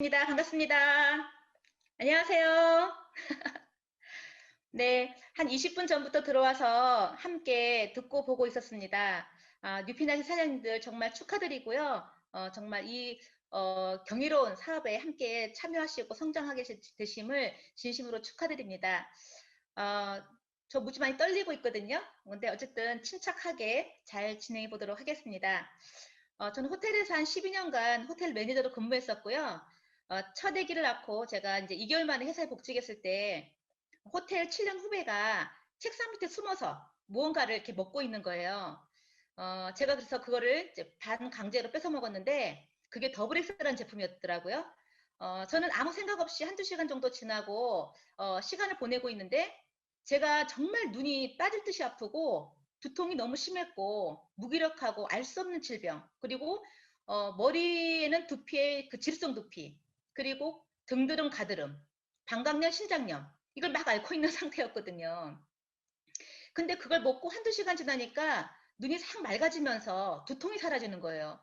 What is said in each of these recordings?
반갑습니다. 안녕하세요. 네, 한 20분 전부터 들어와서 함께 듣고 보고 있었습니다. 뉴피나시 사장님들 정말 축하드리고요. 정말 이 경이로운 사업에 함께 참여하시고 성장하게 되심을 진심으로 축하드립니다. 어, 저 무지 많이 떨리고 있거든요. 근데 어쨌든 침착하게 잘 진행해 보도록 하겠습니다. 저는 호텔에서 한 12년간 호텔 매니저로 근무했었고요. 첫 아기를 낳고 제가 이제 2개월 만에 회사에 복직했을 때 호텔 7년 후배가 책상 밑에 숨어서 무언가를 이렇게 먹고 있는 거예요. 제가 그래서 그거를 이제 반강제로 뺏어 먹었는데 그게 더블엑스라는 제품이었더라고요. 저는 아무 생각 없이 한두 시간 정도 지나고 시간을 보내고 있는데 제가 정말 눈이 빠질 듯이 아프고 두통이 너무 심했고 무기력하고 알 수 없는 질병 그리고 머리에는 두피에 그 질성 두피 그리고 등드름 가드름 방광염 신장염 이걸 막 앓고 있는 상태였거든요. 근데 그걸 먹고 한두 시간 지나니까 눈이 싹 맑아지면서 두통이 사라지는 거예요.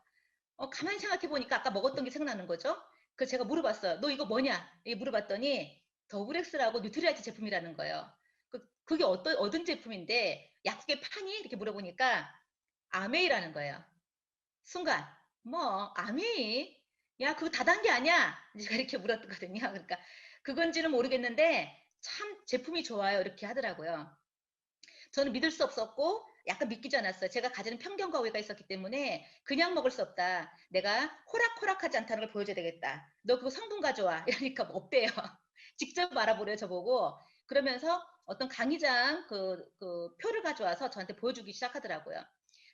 가만히 생각해 보니까 아까 먹었던 게 생각나는 거죠. 그래서 제가 물어봤어요. 너 이거 뭐냐? 이게 물어봤더니 더블엑스라고 뉴트리라이트 제품이라는 거예요. 그게 얻은 제품인데 약국에 파니? 이렇게 물어보니까 아메이라는 거예요. 순간 뭐 아메이? 야 그거 다단계 아니야? 제가 이렇게 물었거든요. 그러니까 그건지는 모르겠는데 참 제품이 좋아요. 이렇게 하더라고요. 저는 믿을 수 없었고 약간 믿기지 않았어요. 제가 가지는 편견과 오해가 있었기 때문에 그냥 먹을 수 없다. 내가 호락호락하지 않다는 걸 보여줘야 되겠다. 너 그거 성분 가져와. 이러니까 뭐 없대요. 직접 알아보래요, 저보고. 그러면서 어떤 강의장 그 표를 가져와서 저한테 보여주기 시작하더라고요.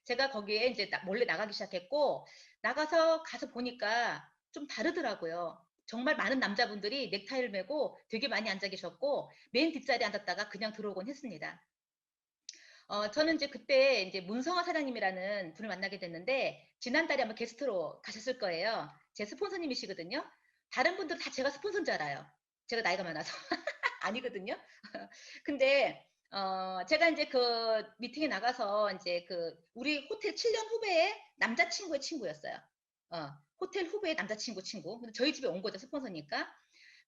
제가 거기에 이제 몰래 나가기 시작했고 가서 보니까 좀 다르더라고요. 정말 많은 남자분들이 넥타이를 메고 되게 많이 앉아 계셨고 맨 뒷자리에 앉았다가 그냥 들어오곤 했습니다. 저는 이제 그때 이제 문성화 사장님이라는 분을 만나게 됐는데, 지난달에 아마 게스트로 가셨을 거예요. 제 스폰서님이시거든요. 다른 분들은 다 제가 스폰서인 줄 알아요. 제가 나이가 많아서. 아니거든요. 근데, 제가 이제 그 미팅에 나가서 이제 그 우리 호텔 7년 후배의 남자친구의 친구였어요. 어, 호텔 후배의 남자친구 친구. 근데 저희 집에 온 거죠, 스폰서니까.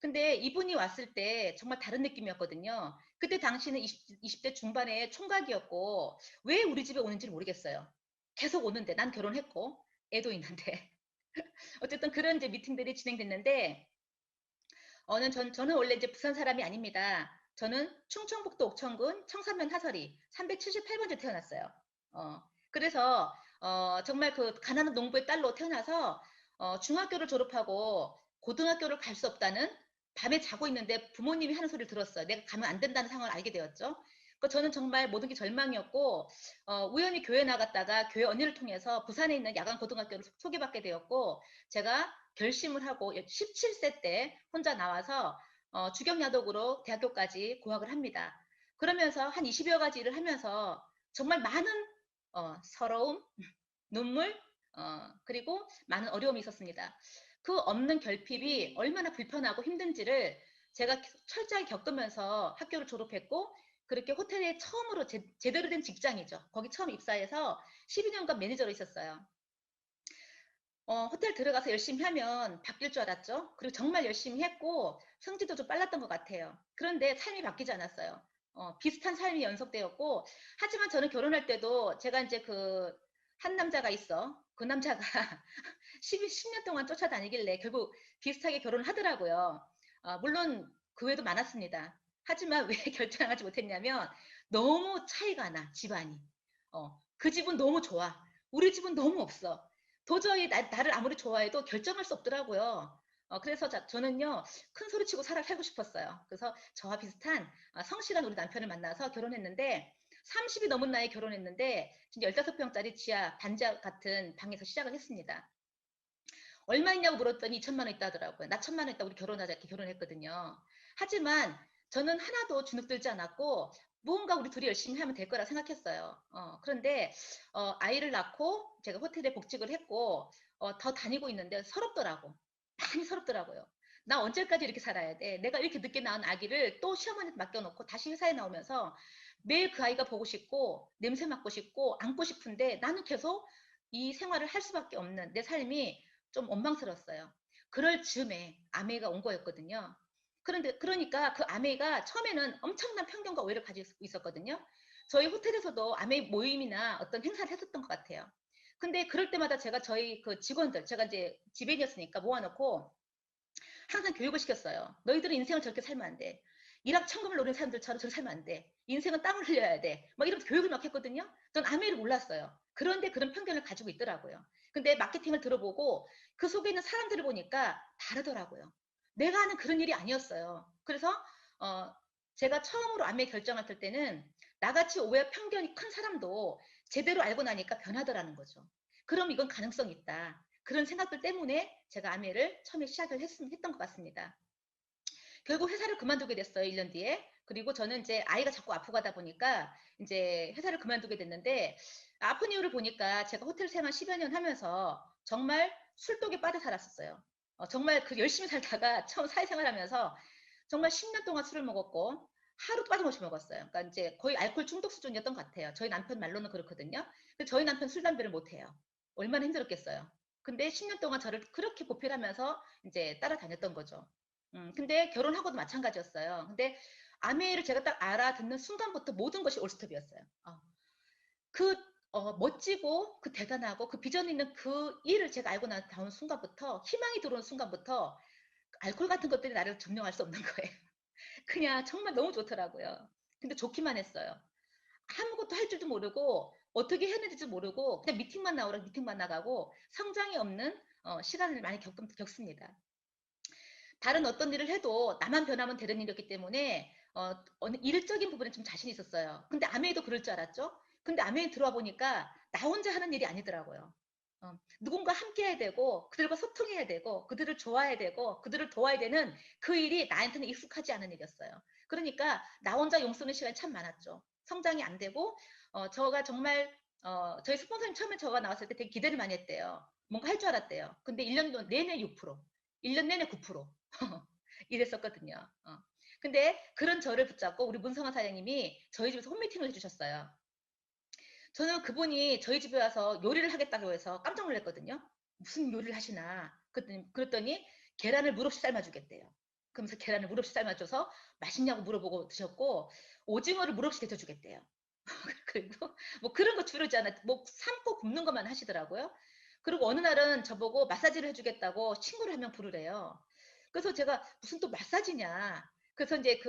근데 이분이 왔을 때 정말 다른 느낌이었거든요. 그때 당시는 20대 중반의 총각이었고 왜 우리 집에 오는지 모르겠어요. 계속 오는데 난 결혼했고 애도 있는데 어쨌든 그런 이제 미팅들이 진행됐는데 저는 원래 이제 부산 사람이 아닙니다. 저는 충청북도 옥천군 청산면 하설이 378번째 태어났어요. 그래서 정말 그 가난한 농부의 딸로 태어나서 중학교를 졸업하고 고등학교를 갈 수 없다는 밤에 자고 있는데 부모님이 하는 소리를 들었어요. 내가 가면 안 된다는 상황을 알게 되었죠. 저는 정말 모든 게 절망이었고 우연히 교회 나갔다가 교회 언니를 통해서 부산에 있는 야간 고등학교를 소개받게 되었고 제가 결심을 하고 17세 때 혼자 나와서 주경야독으로 대학교까지 고학을 합니다. 그러면서 한 20여 가지 일을 하면서 정말 많은 서러움, 눈물, 그리고 많은 어려움이 있었습니다. 그 없는 결핍이 얼마나 불편하고 힘든지를 제가 철저히 겪으면서 학교를 졸업했고 그렇게 호텔에 처음으로 제대로 된 직장이죠. 거기 처음 입사해서 12년간 매니저로 있었어요. 호텔 들어가서 열심히 하면 바뀔 줄 알았죠. 그리고 정말 열심히 했고 성질도 좀 빨랐던 것 같아요. 그런데 삶이 바뀌지 않았어요. 비슷한 삶이 연속되었고 하지만 저는 결혼할 때도 제가 이제 그 한 남자가 있어. 그 남자가 10년 동안 쫓아다니길래 결국 비슷하게 결혼을 하더라고요. 물론 그 외에도 많았습니다. 하지만 왜 결정하지 못했냐면 너무 차이가 나, 집안이. 그 집은 너무 좋아. 우리 집은 너무 없어. 도저히 나를 아무리 좋아해도 결정할 수 없더라고요. 그래서 저는요, 큰 소리 치고 살고 싶었어요. 그래서 저와 비슷한 성실한 우리 남편을 만나서 결혼했는데, 30이 넘은 나이에 결혼했는데, 진짜 15평짜리 지하 반지하 같은 방에서 시작을 했습니다. 얼마 있냐고 물었더니 2천만 원 있다 하더라고요. 나 1천만 원 있다 우리 결혼하자 이렇게 결혼했거든요. 하지만 저는 하나도 주눅들지 않았고 무언가 우리 둘이 열심히 하면 될 거라 생각했어요. 그런데 아이를 낳고 제가 호텔에 복직을 했고 더 다니고 있는데 서럽더라고. 많이 서럽더라고요. 나 언제까지 이렇게 살아야 돼? 내가 이렇게 늦게 낳은 아기를 또 시어머니한테 맡겨놓고 다시 회사에 나오면서 매일 그 아이가 보고 싶고 냄새 맡고 싶고 안고 싶은데 나는 계속 이 생활을 할 수밖에 없는 내 삶이 좀 원망스러웠어요. 그럴 즈음에 아메이가 온 거였거든요. 그러니까 그 아메이가 처음에는 엄청난 편견과 오해를 가지고 있었거든요. 저희 호텔에서도 아메이 모임이나 어떤 행사를 했었던 것 같아요. 근데 그럴 때마다 제가 저희 그 직원들, 제가 이제 지배인이었으니까 모아놓고 항상 교육을 시켰어요. 너희들은 인생을 저렇게 살면 안 돼. 일확천금을 노리는 사람들처럼 저렇게 살면 안 돼. 인생은 땀을 흘려야 돼. 막 이런 교육을 막 했거든요. 전 아메이를 몰랐어요. 그런데 그런 편견을 가지고 있더라고요. 근데 마케팅을 들어보고 그 속에 있는 사람들을 보니까 다르더라고요. 내가 하는 그런 일이 아니었어요. 그래서 어, 제가 처음으로 아메이 결정할 때는 나같이 오해 편견이 큰 사람도 제대로 알고 나니까 변하더라는 거죠. 그럼 이건 가능성이 있다. 그런 생각들 때문에 제가 아메를 처음에 시작을 했던 것 같습니다. 결국 회사를 그만두게 됐어요. 1년 뒤에. 그리고 저는 이제 아이가 자꾸 아프고 하다 보니까 이제 회사를 그만두게 됐는데 아픈 이유를 보니까 제가 호텔 생활 10여 년 하면서 정말 술독에 빠져 살았었어요. 정말 그 열심히 살다가 처음 사회생활 하면서 정말 10년 동안 술을 먹었고 하루도 빠짐없이 먹었어요. 그러니까 이제 거의 알코올 중독 수준이었던 것 같아요. 저희 남편 말로는 그렇거든요. 근데 저희 남편 술, 담배를 못 해요. 얼마나 힘들었겠어요. 근데 10년 동안 저를 그렇게 보필하면서 이제 따라다녔던 거죠. 근데 결혼하고도 마찬가지였어요. 근데 아메이를 제가 딱 알아듣는 순간부터 모든 것이 올스톱이었어요. 그 멋지고 그 대단하고 그 비전 있는 그 일을 제가 알고 나온 순간부터 희망이 들어오는 순간부터 알코올 같은 것들이 나를 점령할 수 없는 거예요. 그냥 정말 너무 좋더라고요. 근데 좋기만 했어요. 아무것도 할 줄도 모르고 어떻게 해야 되는지 모르고 그냥 미팅만 나오라 미팅만 나가고 성장이 없는 시간을 많이 겪습니다. 다른 어떤 일을 해도 나만 변하면 되는 일이었기 때문에 어느 일적인 부분에 좀 자신이 있었어요. 근데 아메이도 그럴 줄 알았죠. 근데 아메이 들어와 보니까 나 혼자 하는 일이 아니더라고요. 누군가 함께 해야 되고 그들과 소통해야 되고 그들을 좋아해야 되고 그들을 도와야 되는 그 일이 나한테는 익숙하지 않은 일이었어요. 그러니까 나 혼자 용 쓰는 시간이 참 많았죠. 성장이 안 되고 저가 정말 저희 스폰서님 처음에 저가 나왔을 때 되게 기대를 많이 했대요. 뭔가 할 줄 알았대요. 근데 1년 내내 6%, 1년 내내 9%. 이랬었거든요. 근데 그런 저를 붙잡고 우리 문성아 사장님이 저희 집에서 홈미팅을 해주셨어요. 저는 그분이 저희 집에 와서 요리를 하겠다고 해서 깜짝 놀랐거든요. 무슨 요리를 하시나. 그랬더니 계란을 물 없이 삶아주겠대요. 그러면서 계란을 물 없이 삶아줘서 맛있냐고 물어보고 드셨고 오징어를 물 없이 데쳐주겠대요. 그리고 뭐 그런 거 주르지 않아. 뭐 삶고 굽는 것만 하시더라고요. 그리고 어느 날은 저보고 마사지를 해주겠다고 친구를 한 명 부르래요. 그래서 제가 무슨 또 마사지냐. 그래서 이제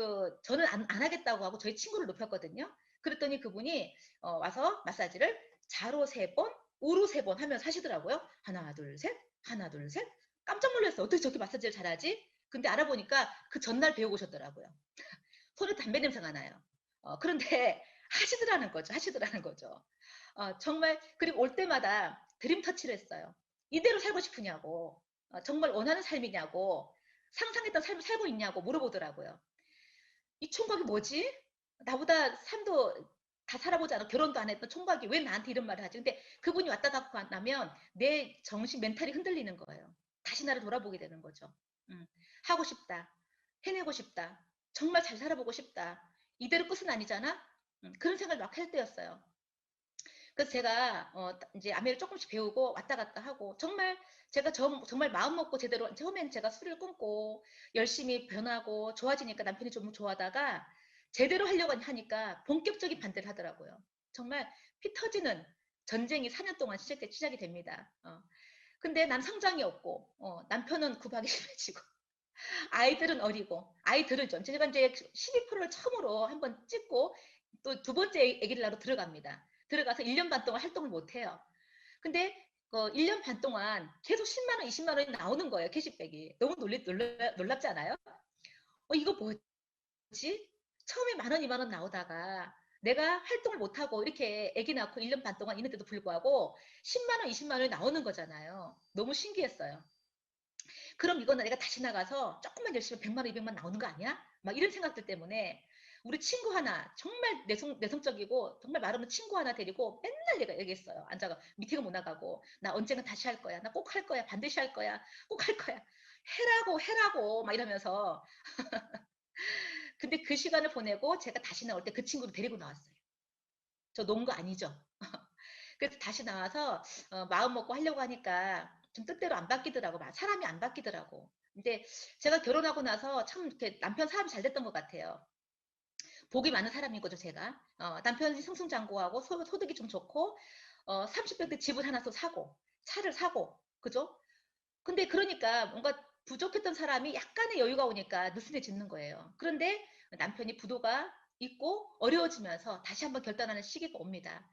저는 안 하겠다고 하고 저희 친구를 높였거든요. 그랬더니 그분이 와서 마사지를 좌로 3번, 우로 3번 하면서 하시더라고요. 하나, 둘, 셋, 하나, 둘, 셋. 깜짝 놀랐어요. 어떻게 저렇게 마사지를 잘하지? 근데 알아보니까 그 전날 배우고 오셨더라고요. 손에 담배 냄새가 나요. 그런데 하시더라는 거죠. 정말, 그리고 올 때마다 드림 터치를 했어요. 이대로 살고 싶으냐고, 정말 원하는 삶이냐고, 상상했던 삶을 살고 있냐고 물어보더라고요. 이 총각이 뭐지? 나보다 삶도 다 살아보지 않아 결혼도 안 했던 총각이 왜 나한테 이런 말을 하지? 근데 그분이 왔다 갔고 나면 내 정신 멘탈이 흔들리는 거예요. 다시 나를 돌아보게 되는 거죠. 음, 하고 싶다. 해내고 싶다. 정말 잘 살아보고 싶다. 이대로 끝은 아니잖아? 그런 생각을 막 할 때였어요. 그래서 제가 이제 아메를 조금씩 배우고 왔다 갔다 하고 정말 제가 정말 마음 먹고 제대로 처음엔 제가 술을 끊고 열심히 변하고 좋아지니까 남편이 좀 좋아하다가 제대로 하려고 하니까 본격적인 반대를 하더라고요. 정말 피 터지는 전쟁이 4년 동안 시작이 됩니다. 근데 난 성장이 없고 남편은 구박이 심해지고 아이들은 어리고 아이들은 좀 제가 이제 12%를 처음으로 한번 찍고 또 두 번째 아기를 낳으러 들어갑니다. 들어가서 1년 반 동안 활동을 못 해요. 근데 1년 반 동안 계속 10만 원, 20만 원이 나오는 거예요. 캐시백이. 너무 놀랍지 않아요? 이거 뭐지? 처음에 만 원, 2만 원 나오다가 내가 활동을 못하고 이렇게 아기 낳고 1년 반 동안 있는데도 불구하고 10만 원, 20만 원이 나오는 거잖아요. 너무 신기했어요. 그럼 이거는 내가 다시 나가서 조금만 열심히 100만 원, 200만 나오는 거 아니야? 막 이런 생각들 때문에 우리 친구 하나 정말 내성적이고 정말 말 없는 친구 하나 데리고 맨날 내가 얘기했어요. 앉아가 미팅을 못 나가고 나 언젠가 다시 할 거야. 나 꼭 할 거야. 반드시 할 거야. 꼭 할 거야. 해라고 막 이러면서 근데 그 시간을 보내고 제가 다시 나올 때 그 친구를 데리고 나왔어요. 저 놓은 거 아니죠. 그래서 다시 나와서 마음 먹고 하려고 하니까 좀 뜻대로 안 바뀌더라고. 사람이 안 바뀌더라고. 근데 제가 결혼하고 나서 참 이렇게 남편 사업이 잘 됐던 것 같아요. 복이 많은 사람인 거죠, 제가. 남편이 승승장구하고 소득이 좀 좋고, 30대 때 집을 하나 또 사고, 차를 사고, 그죠? 근데 그러니까 뭔가 부족했던 사람이 약간의 여유가 오니까 느슨해지는 거예요. 그런데 남편이 부도가 있고 어려워지면서 다시 한번 결단하는 시기가 옵니다.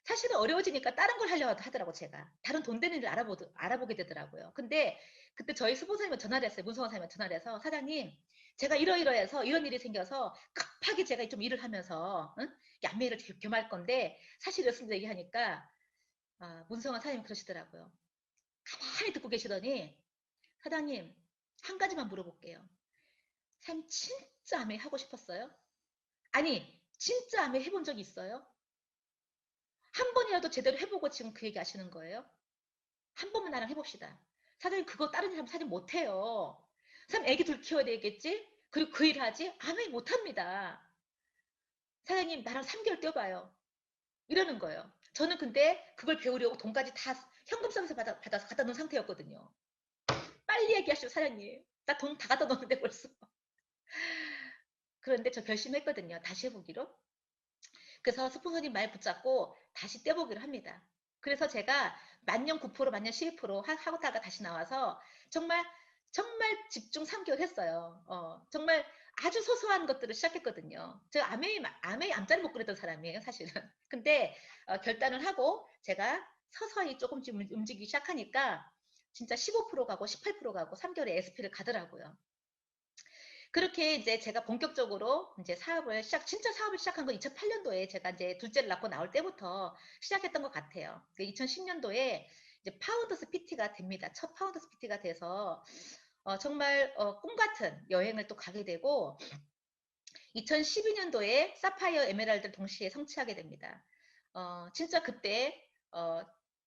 사실은 어려워지니까 다른 걸 하려고 하더라고, 제가. 다른 돈 되는 일을 알아보게 되더라고요. 근데 그때 저희 수보사님한테 전화를 했어요. 문성원 사님한테 전화를 해서, 사장님, 제가 이러이러해서 이런 일이 생겨서 급하게 제가 좀 일을 하면서, 응? 양매를 겸할 건데, 사실 이렇습니다 얘기하니까, 문성원 사장님이 그러시더라고요. 가만히 듣고 계시더니, 사장님, 한 가지만 물어볼게요. 참 진짜 아메 하고 싶었어요? 아니, 진짜 아메 해본 적이 있어요? 한 번이라도 제대로 해보고 지금 그 얘기 하시는 거예요? 한 번만 나랑 해봅시다. 사장님, 그거 다른 사람 사진 못해요. 사람 애기 둘 키워야 되겠지? 그리고 그 일 하지? 아메 못합니다. 사장님, 나랑 3개월 뛰어봐요. 이러는 거예요. 저는 근데 그걸 배우려고 돈까지 다 현금 서비스 받아서 갖다 놓은 상태였거든요. 빨리 얘기하시오, 사장님. 나 돈 다 갖다 놓는데 벌써. 그런데 저 결심했거든요. 다시 해보기로. 그래서 스폰서님 말 붙잡고 다시 떼보기로 합니다. 그래서 제가 만년 9%, 만년 12% 하고다가 다시 나와서 정말 정말 집중 3개월 했어요. 정말 아주 소소한 것들을 시작했거든요. 제가 아메이 암자를 못 그렸던 사람이에요, 사실은. 근데 결단을 하고 제가 서서히 조금씩 움직이기 시작하니까 진짜 15% 가고 18% 가고 3개월에 SP를 가더라고요. 그렇게 이제 제가 본격적으로 이제 진짜 사업을 시작한 건 2008년도에 제가 이제 둘째를 낳고 나올 때부터 시작했던 것 같아요. 2010년도에 이제 파운더스 PT가 됩니다. 첫 파운더스 PT가 돼서, 정말, 꿈 같은 여행을 또 가게 되고, 2012년도에 사파이어 에메랄드를 동시에 성취하게 됩니다. 진짜 그때,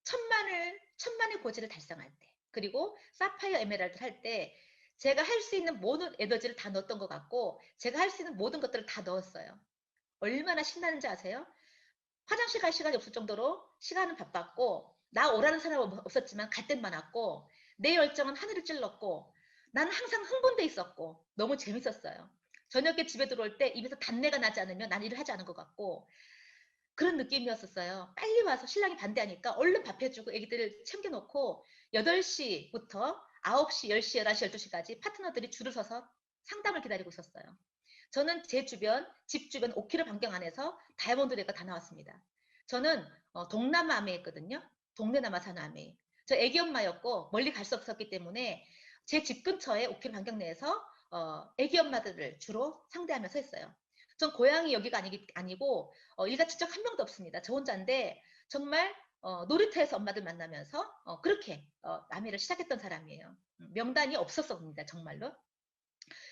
천만의 고지를 달성할 때, 그리고 사파이어 에메랄드를 할 때, 제가 할 수 있는 모든 에너지를 다 넣었던 것 같고, 제가 할 수 있는 모든 것들을 다 넣었어요. 얼마나 신나는지 아세요? 화장실 갈 시간이 없을 정도로 시간은 바빴고, 나 오라는 사람은 없었지만 갈 땐 많았고, 내 열정은 하늘을 찔렀고, 나는 항상 흥분돼 있었고, 너무 재밌었어요. 저녁에 집에 들어올 때 입에서 단내가 나지 않으면 난 일을 하지 않은 것 같고, 그런 느낌이었었어요. 빨리 와서 신랑이 반대하니까 얼른 밥 해주고 애기들을 챙겨놓고 8시부터 9시, 10시, 11시, 12시까지 파트너들이 줄을 서서 상담을 기다리고 있었어요. 저는 제 주변, 집 주변 5km 반경 안에서 다이아몬드레가 다 나왔습니다. 저는 동남아 아메였거든요. 동네남아 사는 아메. 저 애기 엄마였고 멀리 갈 수 없었기 때문에 제 집 근처에 5km 반경 내에서 애기 엄마들을 주로 상대하면서 했어요. 전 고향이 여기가 아니고 일가 친척 한 명도 없습니다. 저 혼자인데 정말 놀이터에서 엄마들 만나면서 그렇게 남해를 시작했던 사람이에요. 명단이 없었습니다. 정말로.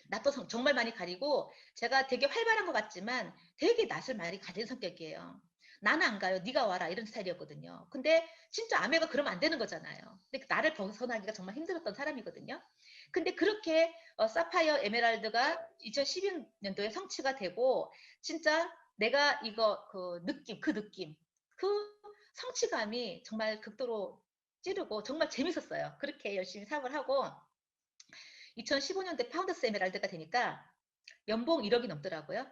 낯도 정말 많이 가리고 제가 되게 활발한 것 같지만 되게 낯을 많이 가린 성격이에요. 나는 안 가요. 네가 와라. 이런 스타일이었거든요. 근데 진짜 아메가 그러면 안 되는 거잖아요. 근데 나를 벗어나기가 정말 힘들었던 사람이거든요. 근데 그렇게 사파이어 에메랄드가 2012년도에 성취가 되고 진짜 내가 이거 그 성취감이 정말 극도로 찌르고 정말 재밌었어요. 그렇게 열심히 사업을 하고 2015년대 파운더스 에메랄드가 되니까 연봉 1억이 넘더라고요.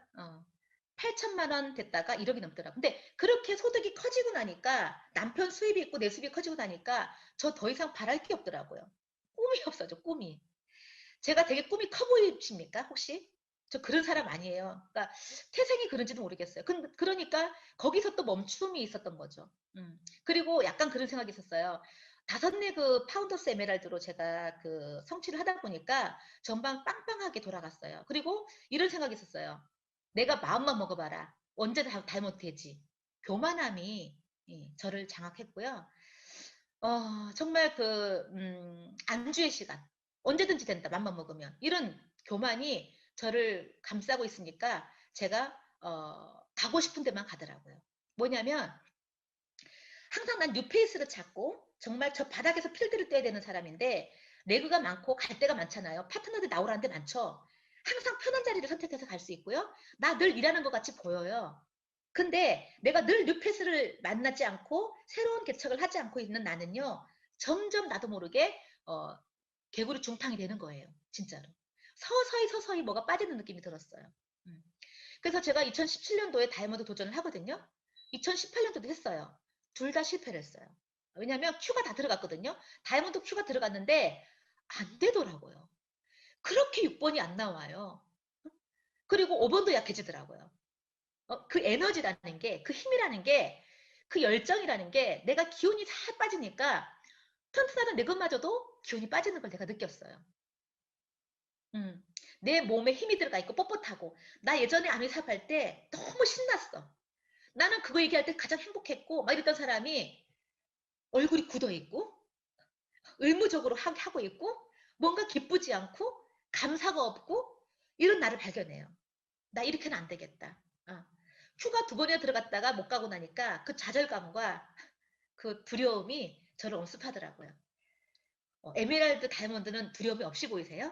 8천만 원 됐다가 1억이 넘더라고요. 근데 그렇게 소득이 커지고 나니까 남편 수입이 있고 내 수입이 커지고 나니까 저 더 이상 바랄 게 없더라고요. 꿈이 없어져, 꿈이. 제가 되게 꿈이 커 보이십니까, 혹시? 저 그런 사람 아니에요. 그러니까 태생이 그런지도 모르겠어요. 그러니까 거기서 또 멈춤이 있었던 거죠. 그리고 약간 그런 생각이 있었어요. 5네 파운더스 에메랄드로 제가 그 성취를 하다 보니까 전방 빵빵하게 돌아갔어요. 그리고 이런 생각이 있었어요. 내가 마음만 먹어봐라. 언제 다 못되지. 교만함이 저를 장악했고요. 정말 안주의 시간. 언제든지 된다. 맘만 먹으면. 이런 교만이 저를 감싸고 있으니까 제가, 가고 싶은 데만 가더라고요. 뭐냐면, 항상 난 뉴페이스를 찾고, 정말 저 바닥에서 필드를 떼야 되는 사람인데, 레그가 많고 갈 데가 많잖아요. 파트너들 나오라는 데 많죠. 항상 편한 자리를 선택해서 갈 수 있고요. 나 늘 일하는 것 같이 보여요. 근데 내가 늘 뉴페이스를 만나지 않고 새로운 개척을 하지 않고 있는 나는요. 점점 나도 모르게 개구리 중탕이 되는 거예요. 진짜로. 서서히 뭐가 빠지는 느낌이 들었어요. 그래서 제가 2017년도에 다이아몬드 도전을 하거든요. 2018년도도 했어요. 둘 다 실패를 했어요. 왜냐하면 큐가 다 들어갔거든요. 다이아몬드 큐가 들어갔는데 안 되더라고요. 그렇게 6번이 안 나와요. 그리고 5번도 약해지더라고요. 그 에너지라는 게, 그 힘이라는 게, 그 열정이라는 게 내가 기운이 다 빠지니까 튼튼하던 내 것마저도 기운이 빠지는 걸 내가 느꼈어요. 내 몸에 힘이 들어가 있고 뻣뻣하고 나 예전에 아미 사업할 때 너무 신났어. 나는 그거 얘기할 때 가장 행복했고 막 이랬던 사람이 얼굴이 굳어 있고 의무적으로 하고 있고 뭔가 기쁘지 않고 감사가 없고 이런 나를 발견해요. 나 이렇게는 안 되겠다. 큐가 2번이나 들어갔다가 못 가고 나니까 그 좌절감과 그 두려움이 저를 엄습하더라고요. 에메랄드 다이아몬드는 두려움이 없이 보이세요?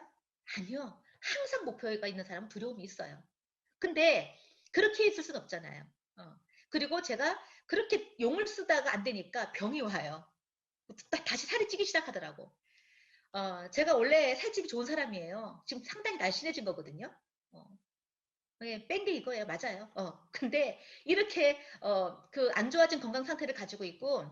아니요. 항상 목표가 있는 사람은 두려움이 있어요. 근데 그렇게 있을 순 없잖아요. 그리고 제가 그렇게 용을 쓰다가 안 되니까 병이 와요. 다시 살이 찌기 시작하더라고. 제가 원래 살집이 좋은 사람이에요. 지금 상당히 날씬해진 거거든요. 예, 뺀게 이거예요. 맞아요. 근데 이렇게 그 안 좋아진 건강 상태를 가지고 있고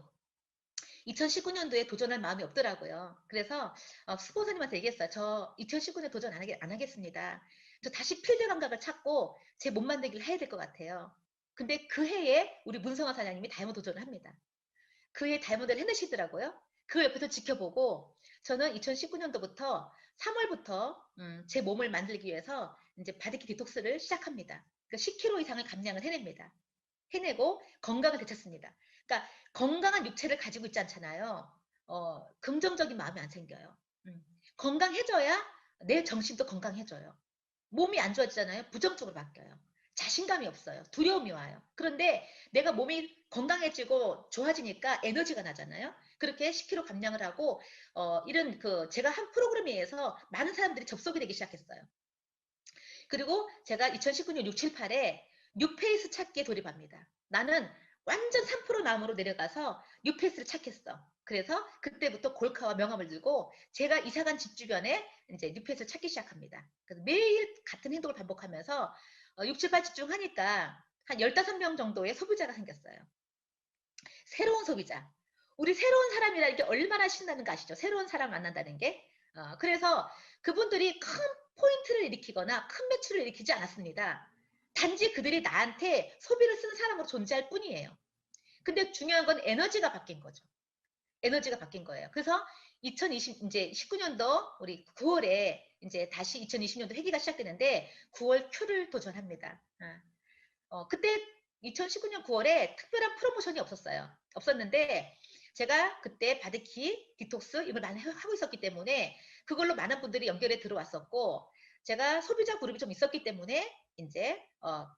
2019년도에 도전할 마음이 없더라고요. 그래서 수보사님한테 얘기했어요. 저 2019년 도전 안 하겠습니다. 저 다시 필드 감각을 찾고 제 몸 만들기를 해야 될 것 같아요. 근데 그 해에 우리 문성화 사장님이 다이아몬드 도전을 합니다. 그 해에 다이아몬드를 해내시더라고요. 그 옆에서 지켜보고 저는 2019년도부터 3월부터 제 몸을 만들기 위해서 이제 바디키 디톡스를 시작합니다. 그러니까 10kg 이상을 감량을 해냅니다. 해내고 건강을 되찾습니다. 그러니까 건강한 육체를 가지고 있지 않잖아요. 긍정적인 마음이 안 생겨요. 건강해져야 내 정신도 건강해져요. 몸이 안 좋아지잖아요. 부정적으로 바뀌어요. 자신감이 없어요. 두려움이 와요. 그런데 내가 몸이 건강해지고 좋아지니까 에너지가 나잖아요. 그렇게 10kg 감량을 하고 이런 제가 한 프로그램에 의해서 많은 사람들이 접속이 되기 시작했어요. 그리고 제가 2019년 6, 7, 8에 뉴페이스 찾기에 돌입합니다. 나는 완전 3% 마음으로 내려가서 뉴페이스를 찾겠어. 그래서 그때부터 골카와 명함을 들고 제가 이사간 집 주변에 이제 뉴페이스를 찾기 시작합니다. 그래서 매일 같은 행동을 반복하면서 6, 7, 8 집중하니까 한 15명 정도의 소비자가 생겼어요. 새로운 소비자. 우리 새로운 사람이라는 게 얼마나 신나는 거 아시죠? 새로운 사람 만난다는 게. 그래서 그분들이 큰 포인트를 일으키거나 큰 매출을 일으키지 않았습니다. 단지 그들이 나한테 소비를 쓰는 사람으로 존재할 뿐이에요. 근데 중요한 건 에너지가 바뀐 거죠. 에너지가 바뀐 거예요. 그래서 2020 이제 19년도 우리 9월에 이제 다시 2020년도 회기가 시작되는데 9월 큐를 도전합니다. 그때 2019년 9월에 특별한 프로모션이 없었어요. 없었는데 제가 그때 바디키, 디톡스 이걸 많이 하고 있었기 때문에 그걸로 많은 분들이 연결에 들어왔었고 제가 소비자 그룹이 좀 있었기 때문에 이제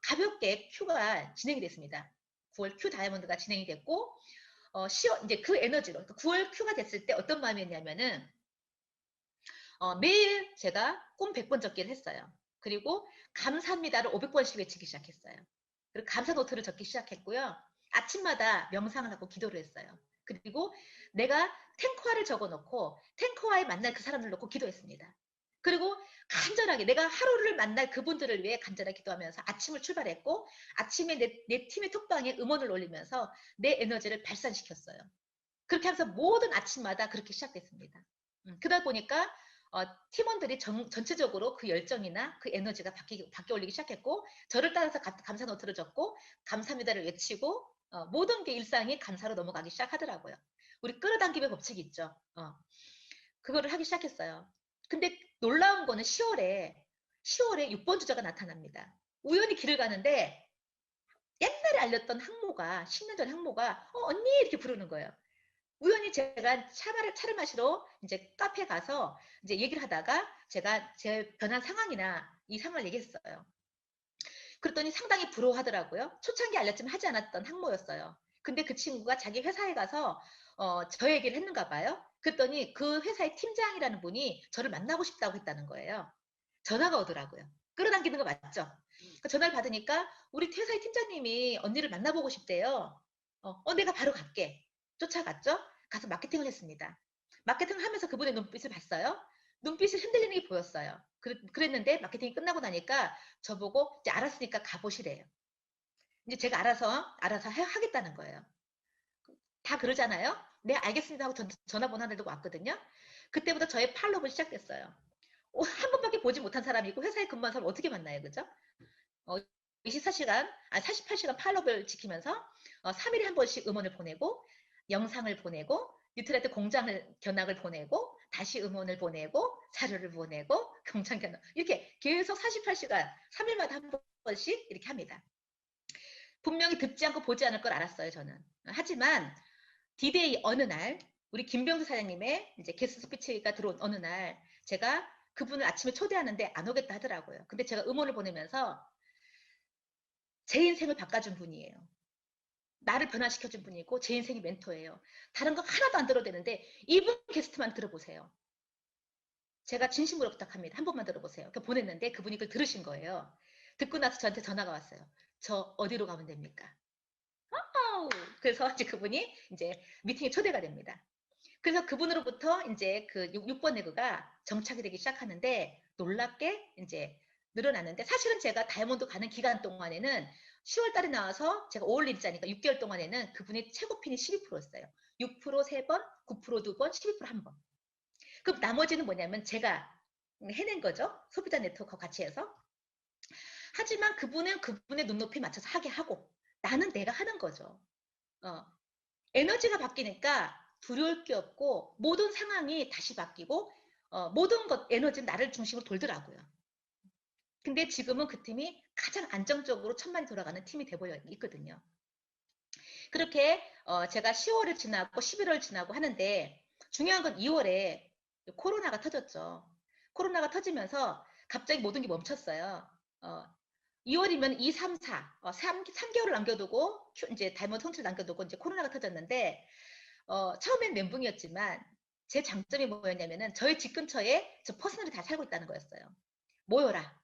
가볍게 큐가 진행이 됐습니다. 9월 큐 다이아몬드가 진행이 됐고 이제 그 에너지로 그러니까 9월 큐가 됐을 때 어떤 마음이었냐면은 매일 제가 꿈 100번 적기를 했어요. 그리고 감사합니다를 500번씩 외치기 시작했어요. 그리고 감사 노트를 적기 시작했고요. 아침마다 명상을 하고 기도를 했어요. 그리고 내가 탱커와를 적어놓고 탱커와에 만날 그 사람을 놓고 기도했습니다. 그리고 간절하게 내가 하루를 만날 그분들을 위해 간절하게 기도하면서 아침을 출발했고 아침에 내 팀의 톡방에 음원을 올리면서 내 에너지를 발산시켰어요. 그렇게 하면서 모든 아침마다 그렇게 시작됐습니다. 그러다 보니까 팀원들이 전체적으로 그 열정이나 그 에너지가 바뀌어 올리기 시작했고 저를 따라서 감사 노트를 적고 감사합니다를 외치고 모든 게 일상이 감사로 넘어가기 시작하더라고요. 우리 끌어당김의 법칙이 있죠. 그거를 하기 시작했어요. 근데 놀라운 거는 10월에 6번 주자가 나타납니다. 우연히 길을 가는데 옛날에 알렸던 항모가 10년 전 항모가 언니 이렇게 부르는 거예요. 우연히 제가 차를 마시러 이제 카페 가서 이제 얘기를 하다가 제가 제 변한 상황이나 이 상황을 얘기했어요. 그랬더니 상당히 부러워하더라고요. 초창기 알렸지만 하지 않았던 항모였어요. 근데 그 친구가 자기 회사에 가서 저 얘기를 했는가 봐요. 그랬더니 그 회사의 팀장이라는 분이 저를 만나고 싶다고 했다는 거예요. 전화가 오더라고요. 끌어당기는 거 맞죠? 그 전화를 받으니까 우리 회사의 팀장님이 언니를 만나보고 싶대요. 내가 바로 갈게. 쫓아갔죠? 가서 마케팅을 했습니다. 마케팅을 하면서 그분의 눈빛을 봤어요. 눈빛이 흔들리는 게 보였어요. 그랬는데 마케팅이 끝나고 나니까 저보고 이제 알았으니까 가보시래요. 이제 제가 알아서 하겠다는 거예요. 다 그러잖아요. 네, 알겠습니다 하고 전화번호 하나 들고 왔거든요. 그때부터 저의 팔로업이 시작됐어요. 한 번밖에 보지 못한 사람이고 회사에 근무한 사람 어떻게 만나요, 그죠? 24시간, 48시간 팔로업을 지키면서 3일에 한 번씩 음원을 보내고 영상을 보내고 뉴트라이트 공장을 견학을 보내고 다시 음원을 보내고 자료를 보내고 공장 견학 이렇게 계속 48시간 3일마다 한 번씩 이렇게 합니다. 분명히 듣지 않고 보지 않을 걸 알았어요, 저는. 하지만 디데이 어느 날 우리 김병수 사장님의 이제 게스트 스피치가 들어온 어느 날 제가 그분을 아침에 초대하는데 안 오겠다 하더라고요. 근데 제가 음원을 보내면서 제 인생을 바꿔준 분이에요. 나를 변화시켜준 분이고 제 인생이 멘토예요. 다른 거 하나도 안 들어도 되는데 이분 게스트만 들어보세요. 제가 진심으로 부탁합니다. 한 번만 들어보세요. 보냈는데 그분이 그걸 들으신 거예요. 듣고 나서 저한테 전화가 왔어요. 저 어디로 가면 됩니까? 그래서 이제 그분이 이제 미팅에 초대가 됩니다. 그래서 그분으로부터 이제 그 6번 내그가 정착이 되기 시작하는데 놀랍게 이제 늘어났는데 사실은 제가 다이아몬드 가는 기간 동안에는 10월 달에 나와서 제가 5월 일자니까 6개월 동안에는 그분의 최고핀이 12%였어요. 6% 3번, 9% 2번, 12% 1번. 그럼 나머지는 뭐냐면 제가 해낸 거죠. 소비자 네트워크와 같이 해서. 하지만 그분은 그분의 눈높이 맞춰서 하게 하고 나는 내가 하는 거죠. 어, 에너지가 바뀌니까 두려울 게 없고 모든 상황이 다시 바뀌고 모든 것 에너지는 나를 중심으로 돌더라고요. 근데 지금은 그 팀이 가장 안정적으로 천만이 돌아가는 팀이 돼버려 있거든요. 그렇게 제가 10월을 지나고 11월 지나고 하는데 중요한 건 2월에 코로나가 터졌죠. 코로나가 터지면서 갑자기 모든 게 멈췄어요. 2월이면 2, 3, 4, 3개월을 남겨두고 이제 다이아몬드 성취를 남겨두고 이제 코로나가 터졌는데 처음엔 멘붕이었지만 제 장점이 뭐였냐면은 저희 집 근처에 저 퍼스널이 다 살고 있다는 거였어요. 모여라.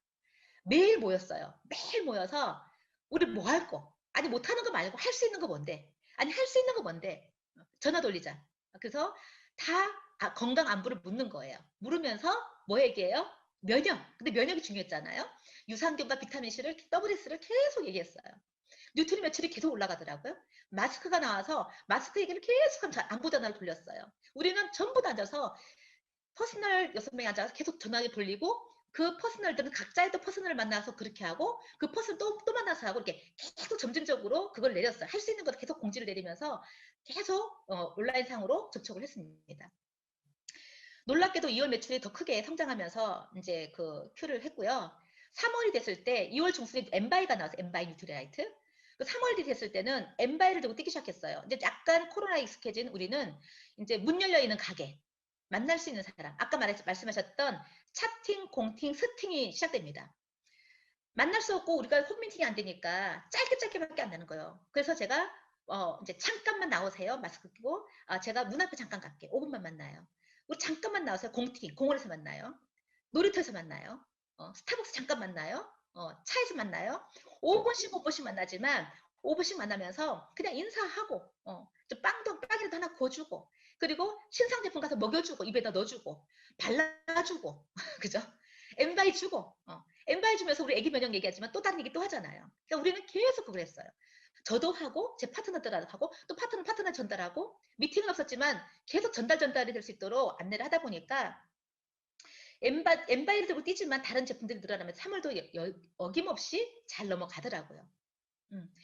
매일 모였어요. 매일 모여서 우리 뭐 할 거? 아니 못하는 거 말고 할 수 있는 거 뭔데? 아니 할 수 있는 거 뭔데? 전화 돌리자. 그래서 다 건강 안부를 묻는 거예요. 물으면서 뭐 얘기해요? 면역. 근데 면역이 중요했잖아요. 유산균과 비타민 C를 WS를 계속 얘기했어요. 뉴트리 매출이 계속 올라가더라고요. 마스크가 나와서 마스크 얘기를 계속 하면서 안부 전화를 돌렸어요. 우리는 전부 다 앉아서 퍼스널 6명이 앉아서 계속 전화기 돌리고 그 퍼스널들은 각자의 또 퍼스널을 만나서 그렇게 하고 그 퍼스널 또 만나서 하고 이렇게 계속 점진적으로 그걸 내렸어요. 할 수 있는 걸 계속 공지를 내리면서 계속 온라인상으로 접촉을 했습니다. 놀랍게도 2월 매출이 더 크게 성장하면서 이제 그 큐를 했고요. 3월이 됐을 때 2월 중순에 엠바이가 나와서 엠바이 뉴트리라이트. 3월이 됐을 때는 엠바이를 들고 뛰기 시작했어요. 이제 약간 코로나에 익숙해진 우리는 이제 문 열려 있는 가게, 만날 수 있는 사람. 아까 말씀하셨던 차팅, 공팅, 스팅이 시작됩니다. 만날 수 없고 우리가 홈미팅이 안 되니까 짧게밖에 안 되는 거예요. 그래서 제가 이제 잠깐만 나오세요. 마스크 끼고 제가 문 앞에 잠깐 갈게. 5분만 만나요. 우리 잠깐만 나오세요. 공팅, 공원에서 만나요. 놀이터에서 만나요. 스타벅스 잠깐 만나요. 차에서 만나요. 5분씩 만나지만 5분씩 만나면서 그냥 인사하고 빵이라도 하나 구워주고 그리고 신상 제품 가서 먹여주고 입에다 넣어주고 발라주고 그죠? 엠바이 주고 엠바이 주면서 우리 애기 면역 얘기하지만 또 다른 얘기 또 하잖아요. 그러니까 우리는 계속 그걸 했어요. 저도 하고 제 파트너들하고 하고 또 파트너 전달하고 미팅은 없었지만 계속 전달이 될 수 있도록 안내를 하다 보니까 엠바이를 들고 뛰지만 다른 제품들이 늘어나면서 3월도 어김없이 잘 넘어가더라고요. 음.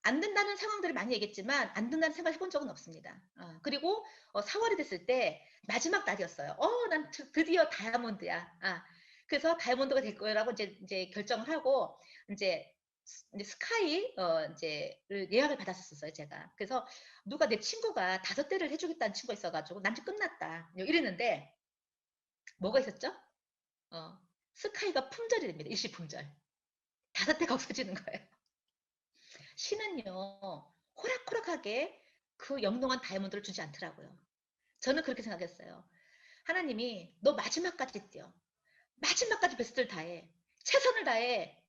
안 된다는 상황들을 많이 얘기했지만 안 된다는 생각을 해본 적은 없습니다. 그리고 4월이 됐을 때 마지막 날이었어요. 난 드디어 다이아몬드야. 그래서 다이아몬드가 될 거라고 이제 결정을 하고 이제 스카이 이제 예약을 받았었어요 제가. 그래서 누가 내 친구가 5대를 해주겠다는 친구가 있어가지고 난지 끝났다 이랬는데 뭐가 있었죠? 스카이가 품절이 됩니다. 일시 품절. 5대가 없어지는 거예요. 신은요, 호락호락하게 그 영롱한 다이아몬드를 주지 않더라고요. 저는 그렇게 생각했어요. 하나님이 너 마지막까지 뛰어. 마지막까지 베스트를 다해. 최선을 다해.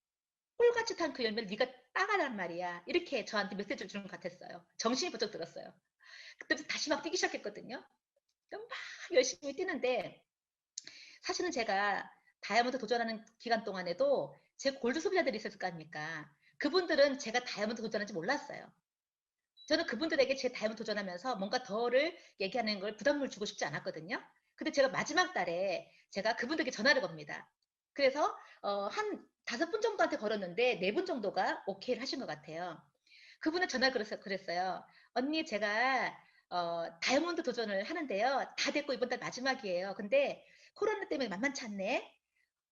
꿀같이 탄 그 열매를 네가 따가란 말이야. 이렇게 저한테 메시지를 주는 것 같았어요. 정신이 번쩍 들었어요. 그때부터 다시 막 뛰기 시작했거든요. 막 열심히 뛰는데 사실은 제가 다이아몬드 도전하는 기간 동안에도 제 골드 소비자들이 있었을 거 아닙니까? 그분들은 제가 다이아몬드 도전하는지 몰랐어요. 저는 그분들에게 제 다이아몬드 도전하면서 뭔가 더를 얘기하는 걸 부담을 주고 싶지 않았거든요. 근데 제가 마지막 달에 제가 그분들에게 전화를 겁니다. 그래서 한 5분 정도한테 걸었는데 4분 정도가 오케이를 하신 것 같아요. 그분은 전화를 그랬어요. 언니 제가 다이아몬드 도전을 하는데요. 다 됐고 이번 달 마지막이에요. 근데 코로나 때문에 만만치 않네.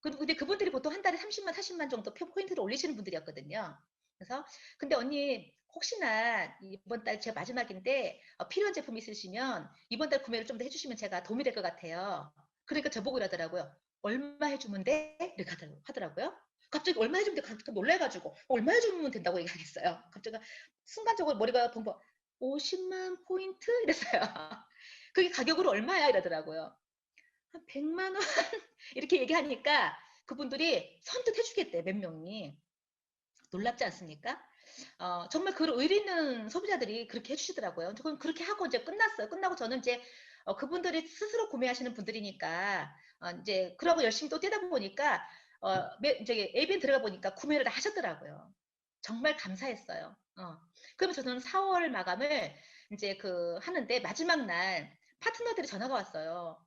근데 그분들이 보통 한 달에 30만, 40만 정도 포인트를 올리시는 분들이었거든요. 그래서 근데 언니 혹시나 이번 달 제 마지막인데 필요한 제품 있으시면 이번 달 구매를 좀 더 해주시면 제가 도움이 될 것 같아요. 그러니까 저보고 이러더라고요. 얼마 해주면 돼? 이렇게 하더라고요. 갑자기 얼마 해주면 돼? 갑자기 놀래가지고 얼마 해주면 된다고 얘기하겠어요. 갑자기 순간적으로 머리가 벙벙 50만 포인트? 이랬어요. 그게 가격으로 얼마야? 이러더라고요. 한 100만 원? 이렇게 얘기하니까 그분들이 선뜻 해주겠대, 몇 명이. 놀랍지 않습니까? 정말 그 의리 있는 소비자들이 그렇게 해주시더라고요. 저는 그렇게 하고 이제 끝났어요. 끝나고 저는 이제 그분들이 스스로 구매하시는 분들이니까 이제 그러고 열심히 또 뛰다 보니까 이제 에이비엔 들어가 보니까 구매를 다 하셨더라고요. 정말 감사했어요. 그러면 저는 4월 마감을 이제 하는데 마지막 날 파트너들이 전화가 왔어요.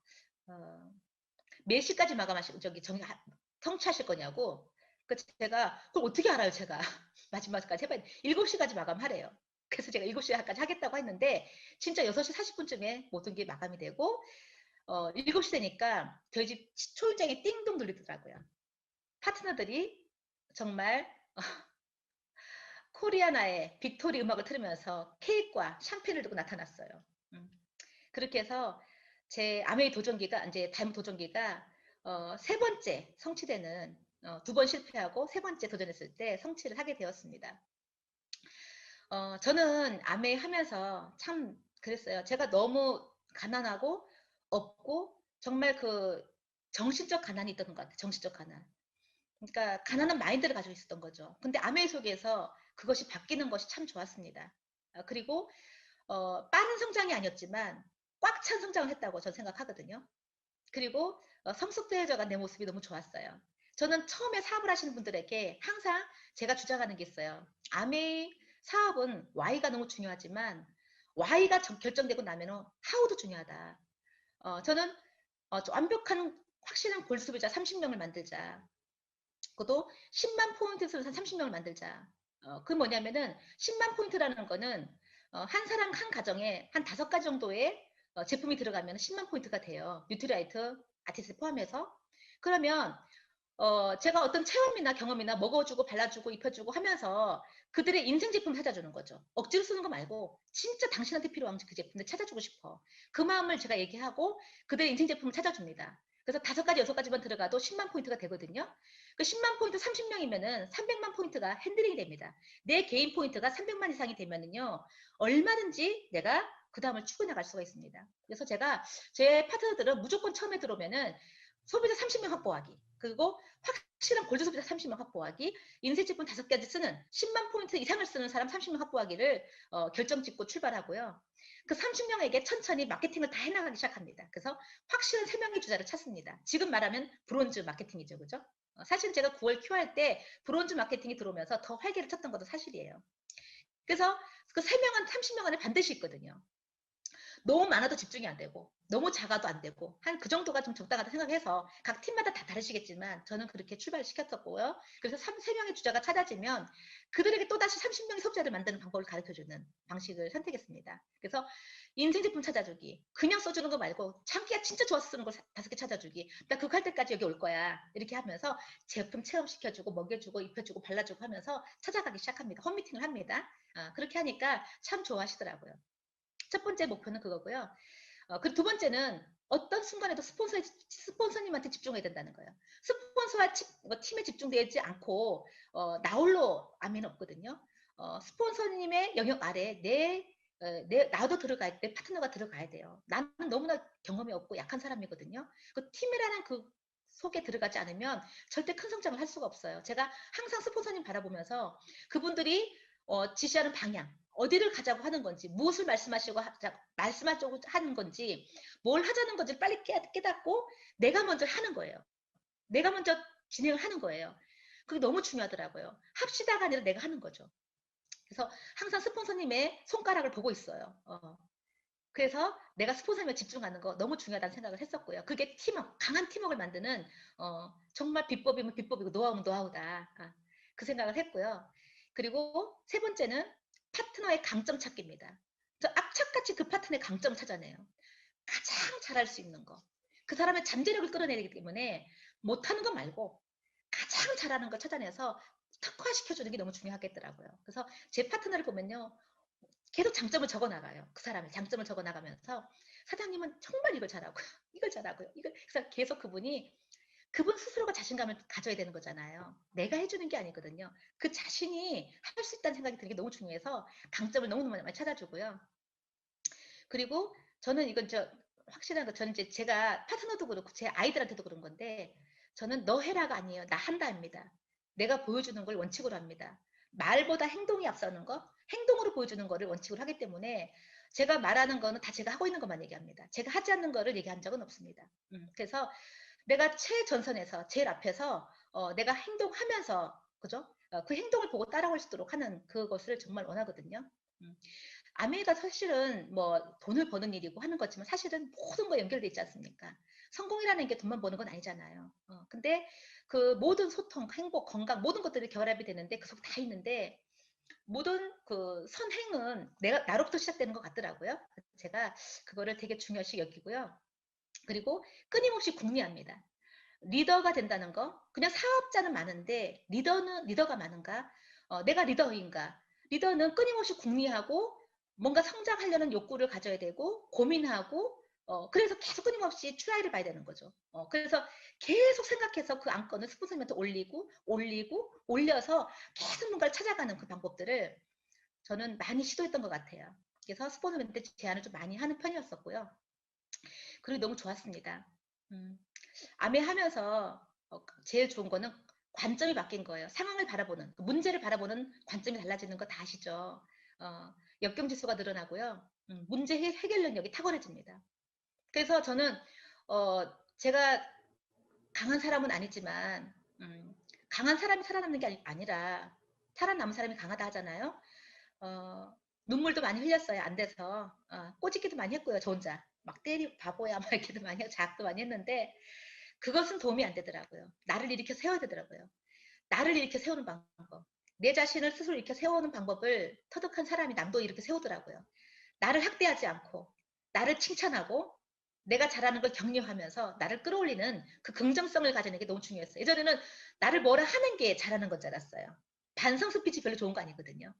어, 몇 시까지 성취하실 거냐고. 그 제가 그걸 어떻게 알아요, 제가. 마지막까지 해봐야 7시까지 마감하래요. 그래서 제가 7시까지 하겠다고 했는데 진짜 6시 40분쯤에 모든 게 마감이 되고 7시 되니까 저희 집 초인장이 띵동 들리더라고요. 파트너들이 정말 코리아나의 빅토리 음악을 틀으면서 케이크와 샴페인을 들고 나타났어요. 음. 그렇게 해서 제 아메이 도전기가 이제 다이아몬드 도전기가 3번째 성취되는 2번 실패하고 3번째 도전했을 때 성취를 하게 되었습니다. 저는 아메이 하면서 참 그랬어요. 제가 너무 가난하고 없고 정말 정신적 가난이 있던 것 같아요. 정신적 가난. 그러니까 가난한 마인드를 가지고 있었던 거죠. 근데 아메이 속에서 그것이 바뀌는 것이 참 좋았습니다. 그리고 빠른 성장이 아니었지만 꽉 찬 성장을 했다고 저는 생각하거든요. 그리고 성숙되어져간 내 모습이 너무 좋았어요. 저는 처음에 사업을 하시는 분들에게 항상 제가 주장하는 게 있어요. 아메이 사업은 Y가 너무 중요하지만 Y가 결정되고 나면 How도 중요하다. 저는 완벽한 확실한 골드 소비자 30명을 만들자. 그것도 10만 포인트 쓰는 30명을 만들자. 그 뭐냐면은 10만 포인트라는 거는 한 사람 한 가정에 한 5가지 정도의 제품이 들어가면 10만 포인트가 돼요. 뉴트라이트, 아티스트 포함해서. 그러면 제가 어떤 체험이나 경험이나 먹어주고 발라주고 입혀주고 하면서 그들의 인생 제품을 찾아주는 거죠. 억지로 쓰는 거 말고 진짜 당신한테 필요한 그 제품을 찾아주고 싶어. 그 마음을 제가 얘기하고 그들의 인생 제품을 찾아줍니다. 그래서 5가지, 6가지만 들어가도 10만 포인트가 되거든요. 그 10만 포인트 30명이면은 300만 포인트가 핸들링이 됩니다. 내 개인 포인트가 300만 이상이 되면은요, 얼마든지 내가 그 다음을 추구해 나갈 수가 있습니다. 그래서 제가 제 파트너들은 무조건 처음에 들어오면은 소비자 30명 확보하기. 그리고 확실한 골드 소비자 30명 확보하기. 인쇄 제품 5가지 쓰는 10만 포인트 이상을 쓰는 사람 30명 확보하기를 결정 짓고 출발하고요. 그 30명에게 천천히 마케팅을 다 해나가기 시작합니다. 그래서 확실한 3명의 주자를 찾습니다. 지금 말하면 브론즈 마케팅이죠. 그죠? 사실 제가 9월 큐할 때 브론즈 마케팅이 들어오면서 더 활기를 쳤던 것도 사실이에요. 그래서 그 3명은 30명 안에 반드시 있거든요. 너무 많아도 집중이 안 되고 너무 작아도 안 되고 한 그 정도가 좀 적당하다 생각해서 각 팀마다 다 다르시겠지만 저는 그렇게 출발을 시켰었고요. 그래서 3명의 주자가 찾아지면 그들에게 또다시 30명의 소비자를 만드는 방법을 가르쳐주는 방식을 선택했습니다. 그래서 인생 제품 찾아주기, 그냥 써주는 거 말고 참기가 진짜 좋아서 쓰는 걸 5개 찾아주기, 나 그거 할 때까지 여기 올 거야, 이렇게 하면서 제품 체험시켜주고 먹여주고 입혀주고 발라주고 하면서 찾아가기 시작합니다. 홈미팅을 합니다. 그렇게 하니까 참 좋아하시더라고요. 첫 번째 목표는 그거고요. 그리고 두 번째는 어떤 순간에도 스폰서님한테 집중해야 된다는 거예요. 스폰서와 팀에 집중되지 않고 나 홀로 아미는 없거든요. 스폰서님의 영역 아래 나도 들어가야 돼, 내 파트너가 들어가야 돼요. 나는 너무나 경험이 없고 약한 사람이거든요. 그 팀이라는 그 속에 들어가지 않으면 절대 큰 성장을 할 수가 없어요. 제가 항상 스폰서님 바라보면서 그분들이 지시하는 방향, 어디를 가자고 하는 건지, 무엇을 말씀하자고 하는 건지, 뭘 하자는 건지 빨리 깨닫고 내가 먼저 하는 거예요. 내가 먼저 진행을 하는 거예요. 그게 너무 중요하더라고요. 합시다가 아니라 내가 하는 거죠. 그래서 항상 스폰서님의 손가락을 보고 있어요. 그래서 내가 스폰서님에 집중하는 거 너무 중요하다는 생각을 했었고요. 그게 팀워크, 강한 팀워크를 만드는 정말 비법이면 비법이고 노하우면 노하우다. 그 생각을 했고요. 그리고 세 번째는 파트너의 강점 찾기입니다. 저 악착같이 그 파트너의 강점을 찾아내요. 가장 잘할 수 있는 거. 그 사람의 잠재력을 끌어내기 때문에 못하는 거 말고 가장 잘하는 걸 찾아내서 특화시켜주는 게 너무 중요하겠더라고요. 그래서 제 파트너를 보면요. 계속 장점을 적어 나가요. 그 사람의 장점을 적어 나가면서 사장님은 정말 이걸 잘하고요. 이걸 잘하고요. 그래서 계속 그분 스스로가 자신감을 가져야 되는 거잖아요. 내가 해주는 게 아니거든요. 그 자신이 할 수 있다는 생각이 드는 게 너무 중요해서 강점을 너무너무 많이 찾아주고요. 그리고 저는 이건 확실한 거, 저는 이제 제가 파트너도 그렇고 제 아이들한테도 그런 건데, 저는 너 해라가 아니에요. 나 한다입니다. 내가 보여주는 걸 원칙으로 합니다. 말보다 행동이 앞서는 거, 행동으로 보여주는 거를 원칙으로 하기 때문에 제가 말하는 거는 다 제가 하고 있는 것만 얘기합니다. 제가 하지 않는 거를 얘기한 적은 없습니다. 그래서 내가 최전선에서 제일 앞에서 내가 행동하면서 그죠? 그 행동을 보고 따라올 수 있도록 하는 그것을 정말 원하거든요. 아메가 사실은 뭐 돈을 버는 일이고 하는 거지만 사실은 모든 거 연결돼 있지 않습니까? 성공이라는 게 돈만 버는 건 아니잖아요. 근데 그 모든 소통, 행복, 건강 모든 것들이 결합이 되는데 그 속 다 있는데 모든 그 선행은 나로부터 시작되는 것 같더라고요. 제가 그거를 되게 중요시 여기고요. 그리고 끊임없이 궁리합니다. 리더가 된다는 거, 그냥 사업자는 많은데 리더가 많은가? 내가 리더인가? 리더는 끊임없이 궁리하고 뭔가 성장하려는 욕구를 가져야 되고 고민하고 그래서 계속 끊임없이 트라이를 봐야 되는 거죠. 그래서 계속 생각해서 그 안건을 스폰서님한테 올려서 계속 뭔가를 찾아가는 그 방법들을 저는 많이 시도했던 것 같아요. 그래서 스폰서님한테 제안을 좀 많이 하는 편이었었고요. 그리고 너무 좋았습니다. 아메 하면서 제일 좋은 거는 관점이 바뀐 거예요. 상황을 바라보는, 문제를 바라보는 관점이 달라지는 거 다 아시죠? 역경지수가 늘어나고요. 문제 해결 능력이 탁월해집니다. 그래서 저는 제가 강한 사람은 아니지만 강한 사람이 살아남는 게 아니라 살아남은 사람이 강하다 하잖아요. 눈물도 많이 흘렸어요. 안 돼서. 꼬집기도 많이 했고요. 저 혼자. 막 바보야 막 이렇게도 많이 하고 자학도 많이 했는데 그것은 도움이 안 되더라고요. 나를 일으켜 세워야 되더라고요. 나를 일으켜 세우는 방법. 내 자신을 스스로 일으켜 세우는 방법을 터득한 사람이 남도 이렇게 세우더라고요. 나를 학대하지 않고 나를 칭찬하고 내가 잘하는 걸 격려하면서 나를 끌어올리는 그 긍정성을 가지는 게 너무 중요했어요. 예전에는 나를 뭐라 하는 게 잘하는 건 줄 알았어요. 반성 스피치 별로 좋은 거 아니거든요.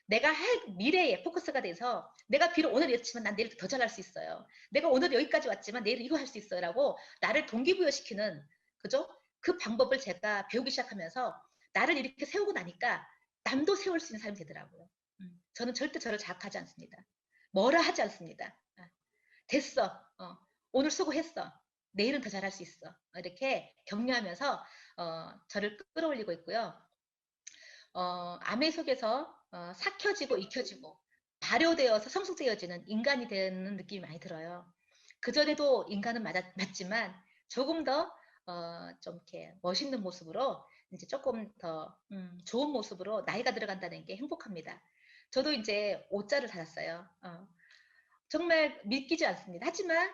내가 미래에 포커스가 돼서 내가 비록 오늘 이렇지만 난 내일 더 잘할 수 있어요. 내가 오늘 여기까지 왔지만 내일 이거 할 수 있어요. 라고 나를 동기부여시키는 그죠? 그 방법을 제가 배우기 시작하면서 나를 이렇게 세우고 나니까 남도 세울 수 있는 사람이 되더라고요. 저는 절대 저를 자학하지 않습니다. 뭐라 하지 않습니다. 됐어. 오늘 수고했어. 내일은 더 잘할 수 있어. 이렇게 격려하면서 저를 끌어올리고 있고요. 암의 속에서 삭혀지고 익혀지고 발효되어서 성숙되어지는 인간이 되는 느낌이 많이 들어요. 그전에도 인간은 맞지만 조금 더 좀 이렇게 멋있는 모습으로 이제 조금 더 좋은 모습으로 나이가 들어간다는 게 행복합니다. 저도 이제 옷자를 달았어요. 정말 믿기지 않습니다. 하지만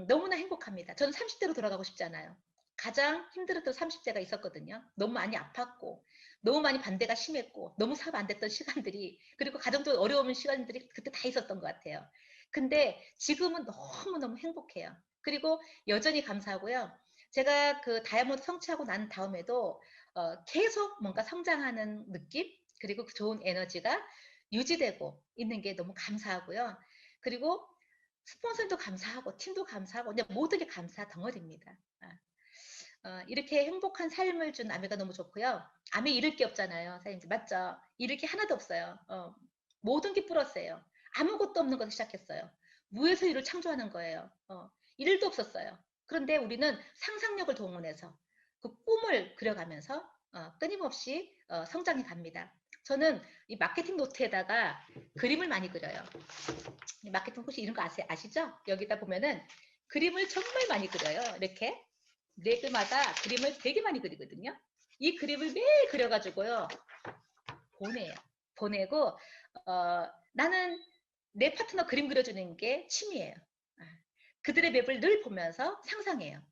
너무나 행복합니다. 저는 30대로 돌아가고 싶지 않아요. 가장 힘들었던 30대가 있었거든요. 너무 많이 아팠고 너무 많이 반대가 심했고 너무 사업 안 됐던 시간들이 그리고 가정도 어려운 시간들이 그때 다 있었던 것 같아요. 근데 지금은 너무너무 행복해요. 그리고 여전히 감사하고요. 제가 그 다이아몬드 성취하고 난 다음에도 계속 뭔가 성장하는 느낌 그리고 그 좋은 에너지가 유지되고 있는 게 너무 감사하고요. 그리고 스폰서도 감사하고 팀도 감사하고 그냥 모든 게 감사 덩어리입니다. 이렇게 행복한 삶을 준 아메가 너무 좋고요. 아메 잃을 게 없잖아요. 사장님 맞죠? 잃을 게 하나도 없어요. 모든 게 플러스예요. 아무것도 없는 것을 시작했어요. 무에서 일을 창조하는 거예요. 일도 없었어요. 그런데 우리는 상상력을 동원해서 그 꿈을 그려가면서 끊임없이 성장해 갑니다. 저는 이 마케팅 노트에다가 그림을 많이 그려요. 이 마케팅 혹시 이런 거 아시죠? 여기다 보면은 그림을 정말 많이 그려요. 이렇게 레그마다 그림을 되게 많이 그리거든요. 이 그림을 매일 그려가지고요. 보내요. 보내고 나는 내 파트너 그림 그려주는 게 취미예요. 그들의 맵을 늘 보면서 상상해요.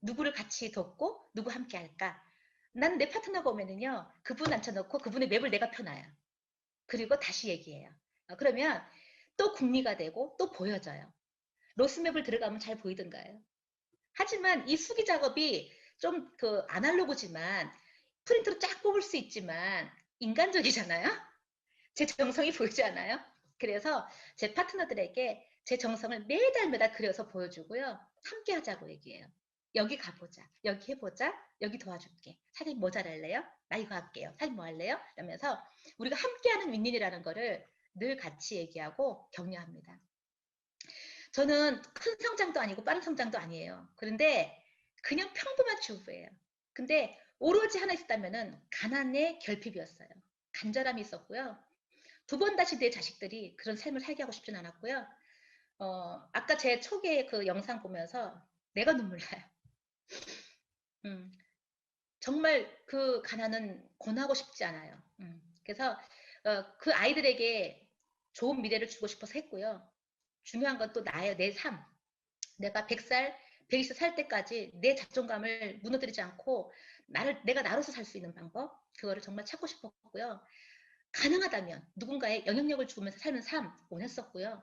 누구를 같이 돕고 누구 함께 할까? 나는 내 파트너가 오면은요. 그분 앉혀놓고 그분의 맵을 내가 펴놔요. 그리고 다시 얘기해요. 그러면 또 궁리가 되고 또 보여져요. 로스맵을 들어가면 잘 보이던가요? 하지만 이 수기 작업이 좀 그 아날로그지만 프린트로 쫙 뽑을 수 있지만 인간적이잖아요? 제 정성이 보이지 않아요? 그래서 제 파트너들에게 제 정성을 매달 그려서 보여주고요. 함께 하자고 얘기해요. 여기 가보자. 여기 해보자. 여기 도와줄게. 사장님 뭐 잘할래요? 나 이거 할게요. 사장님 뭐 할래요? 이러면서 우리가 함께하는 윈윈이라는 거를 늘 같이 얘기하고 격려합니다. 저는 큰 성장도 아니고 빠른 성장도 아니에요. 그런데 그냥 평범한 주부예요. 근데 오로지 하나 있었다면은 가난의 결핍이었어요. 간절함이 있었고요. 두 번 다시 내 자식들이 그런 삶을 살게 하고 싶진 않았고요. 아까 제 초기의 그 영상 보면서 내가 눈물 나요. 음, 정말 그 가난은 권하고 싶지 않아요. 그래서 그 아이들에게 좋은 미래를 주고 싶어서 했고요. 중요한 건 또 나예요. 내 삶. 내가 100살, 120살 살 때까지 내 자존감을 무너뜨리지 않고 내가 나로서 살 수 있는 방법, 그거를 정말 찾고 싶었고요. 가능하다면 누군가의 영향력을 주면서 사는 삶 원했었고요.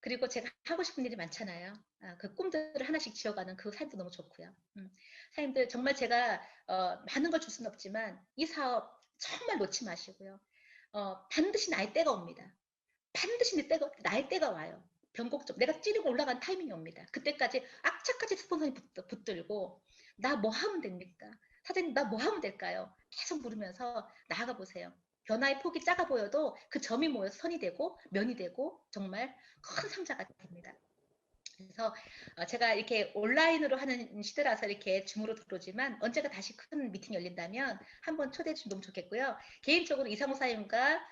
그리고 제가 하고 싶은 일이 많잖아요. 그 꿈들을 하나씩 지어가는 그 삶도 너무 좋고요. 사장님들 정말 제가 많은 걸 줄 수는 없지만 이 사업 정말 놓지 마시고요. 반드시 나의 때가 옵니다. 반드시 나의 때가 와요. 변곡점. 내가 찌르고 올라간 타이밍이 옵니다. 그때까지 악착같이 스폰서님 붙들고 나 뭐 하면 됩니까? 사장님 나 뭐 하면 될까요? 계속 물으면서 나아가 보세요. 변화의 폭이 작아 보여도 그 점이 모여서 선이 되고 면이 되고 정말 큰 상자가 됩니다. 그래서 제가 이렇게 온라인으로 하는 시대라서 이렇게 줌으로 들어오지만 언제가 다시 큰 미팅 열린다면 한번 초대해 주시면 너무 좋겠고요. 개인적으로 이상호 사장님과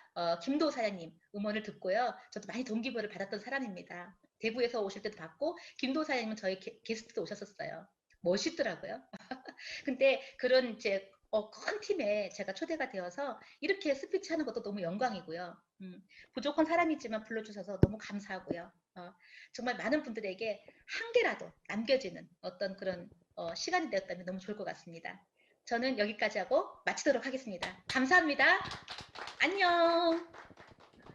김도 사장님 음원을 듣고요. 저도 많이 동기부여를 받았던 사람입니다. 대구에서 오실 때도 봤고 김도 사장님은 저희 게스트도 오셨었어요. 멋있더라고요. 근데 그런 이제 큰 팀에 제가 초대가 되어서 이렇게 스피치 하는 것도 너무 영광이고요. 부족한 사람이지만 불러주셔서 너무 감사하고요. 정말 많은 분들에게 한 개라도 남겨지는 어떤 그런 시간이 되었다면 너무 좋을 것 같습니다. 저는 여기까지 하고 마치도록 하겠습니다. 감사합니다. 안녕.